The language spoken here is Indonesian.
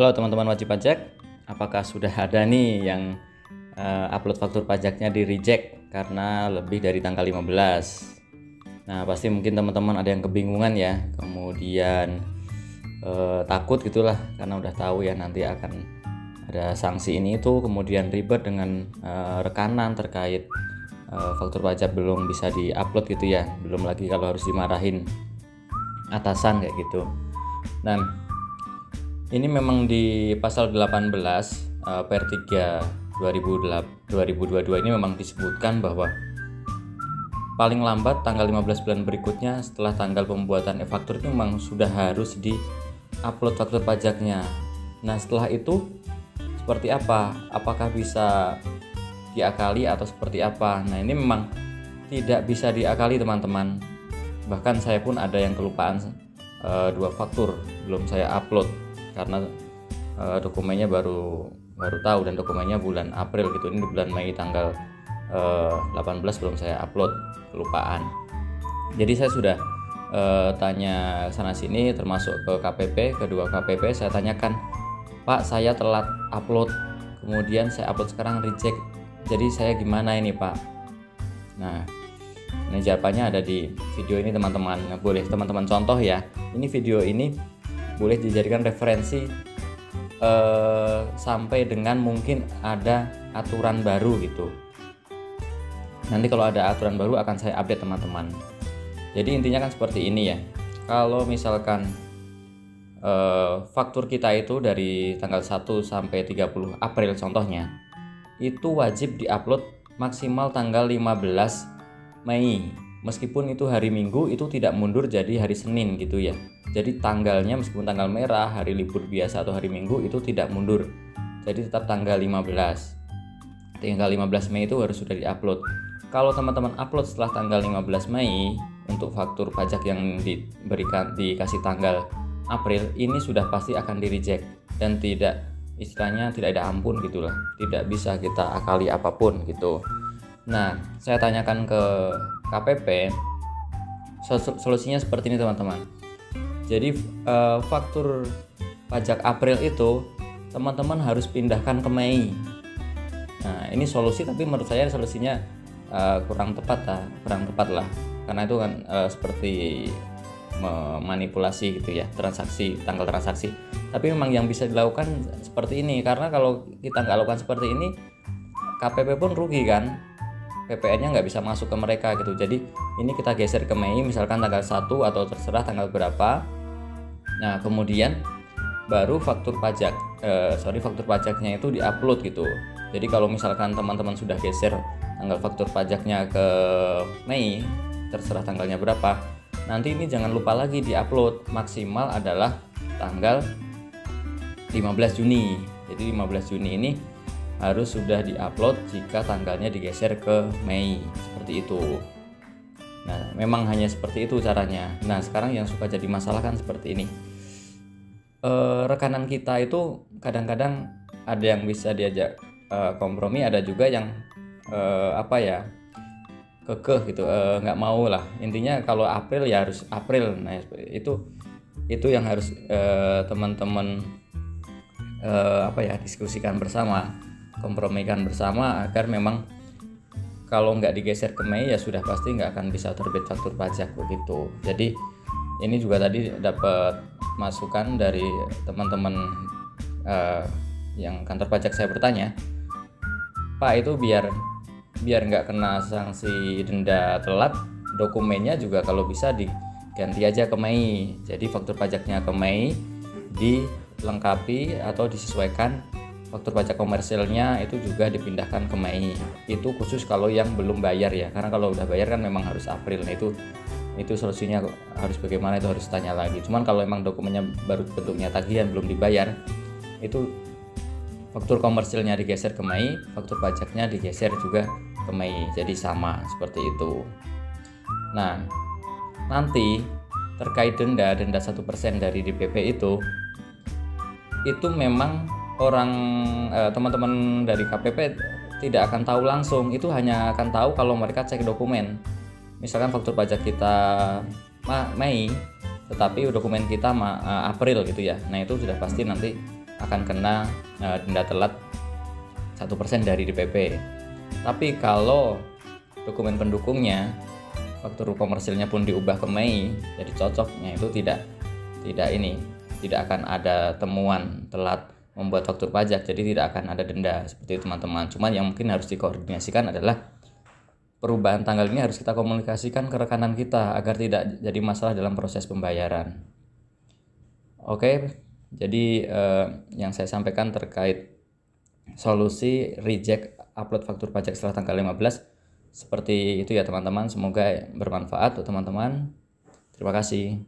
Halo teman-teman wajib pajak, apakah sudah ada nih yang upload faktur pajaknya di reject karena lebih dari tanggal 15? Nah, pasti mungkin teman-teman ada yang kebingungan ya, kemudian takut gitulah karena udah tahu ya nanti akan ada sanksi ini itu, kemudian ribet dengan rekanan terkait faktur pajak belum bisa diupload gitu ya, belum lagi kalau harus dimarahin atasan kayak gitu. Nah, ini memang di pasal 18 per 3 2022 ini memang disebutkan bahwa paling lambat tanggal 15 bulan berikutnya setelah tanggal pembuatan e-faktur itu memang sudah harus di-upload faktur pajaknya. Nah, setelah itu seperti apa? Apakah bisa diakali atau seperti apa? Nah, ini memang tidak bisa diakali teman-teman. Bahkan saya pun ada yang kelupaan 2 faktur belum saya upload karena dokumennya baru tahu, dan dokumennya bulan April gitu. Ini di bulan Mei tanggal 18 belum saya upload, kelupaan. Jadi saya sudah tanya sana sini, termasuk ke KPP, kedua KPP saya tanyakan, Pak, saya telat upload, kemudian saya upload sekarang reject, jadi saya gimana ini Pak? Nah, ini jawabannya ada di video ini teman-teman. Boleh teman-teman contoh ya. Ini video ini boleh dijadikan referensi sampai dengan mungkin ada aturan baru gitu. Nanti kalau ada aturan baru akan saya update teman-teman. Jadi intinya kan seperti ini ya. Kalau misalkan faktur kita itu dari tanggal 1 sampai 30 April contohnya, itu wajib diupload maksimal tanggal 15 Mei. Meskipun itu hari Minggu, itu tidak mundur jadi hari Senin gitu ya. Jadi tanggalnya meskipun tanggal merah, hari libur biasa atau hari Minggu itu tidak mundur. Jadi tetap tanggal 15. Tanggal 15 Mei itu harus sudah diupload. Kalau teman-teman upload setelah tanggal 15 Mei untuk faktur pajak yang dikasih tanggal April, ini sudah pasti akan di-reject dan tidak, istilahnya tidak ada ampun gitulah. Tidak bisa kita akali apapun gitu. Nah, saya tanyakan ke KPP, solusinya seperti ini teman-teman. Jadi faktur pajak April itu teman-teman harus pindahkan ke Mei. Nah, ini solusi, tapi menurut saya solusinya kurang tepat lah, karena itu kan seperti memanipulasi gitu ya, tanggal transaksi. Tapi memang yang bisa dilakukan seperti ini, karena kalau kita nggak lakukan seperti ini, KPP pun rugi kan. PPN-nya nggak bisa masuk ke mereka gitu. Jadi ini kita geser ke Mei, misalkan tanggal 1 atau terserah tanggal berapa. Nah, kemudian baru faktur pajaknya itu diupload gitu. Jadi kalau misalkan teman-teman sudah geser tanggal faktur pajaknya ke Mei, terserah tanggalnya berapa, nanti ini jangan lupa lagi diupload. Maksimal adalah tanggal 15 Juni. Jadi 15 Juni ini harus sudah diupload jika tanggalnya digeser ke Mei, seperti itu. Nah, memang hanya seperti itu caranya. Nah, sekarang yang suka jadi masalah kan seperti ini. Rekanan kita itu kadang-kadang ada yang bisa diajak kompromi, ada juga yang kekeh gitu, nggak mau lah. Intinya kalau April ya harus April. Nah, itu yang harus teman-teman diskusikan bersama, kompromikan bersama, agar memang kalau nggak digeser ke Mei ya sudah pasti nggak akan bisa terbit faktur pajak begitu. Jadi ini juga tadi dapat masukan dari teman-teman yang kantor pajak. Saya bertanya, Pak, itu biar nggak kena sanksi denda telat, dokumennya juga kalau bisa diganti aja ke Mei. Jadi faktur pajaknya ke Mei dilengkapi atau disesuaikan faktur pajak komersilnya itu juga dipindahkan ke Mei. Itu khusus kalau yang belum bayar ya, karena kalau udah bayar kan memang harus April. Nah, itu solusinya harus bagaimana, itu harus tanya lagi. Cuman kalau memang dokumennya baru bentuknya tagihan belum dibayar, itu faktur komersilnya digeser ke Mei, faktur pajaknya digeser juga ke Mei, jadi sama seperti itu. Nah, nanti terkait denda 1% dari DPP itu memang teman-teman dari KPP tidak akan tahu langsung. Itu hanya akan tahu kalau mereka cek dokumen. Misalkan faktur pajak kita Mei, tetapi dokumen kita April gitu ya. Nah, itu sudah pasti nanti akan kena denda telat 1% dari DPP. Tapi kalau dokumen pendukungnya, faktur komersilnya pun diubah ke Mei, jadi cocoknya itu tidak akan ada temuan telat membuat faktur pajak, jadi tidak akan ada denda seperti itu teman-teman. Cuman yang mungkin harus dikoordinasikan adalah perubahan tanggal ini harus kita komunikasikan ke rekanan kita agar tidak jadi masalah dalam proses pembayaran. Oke, jadi yang saya sampaikan terkait solusi reject upload faktur pajak setelah tanggal 15 seperti itu ya teman-teman. Semoga bermanfaat untuk teman-teman. Terima kasih.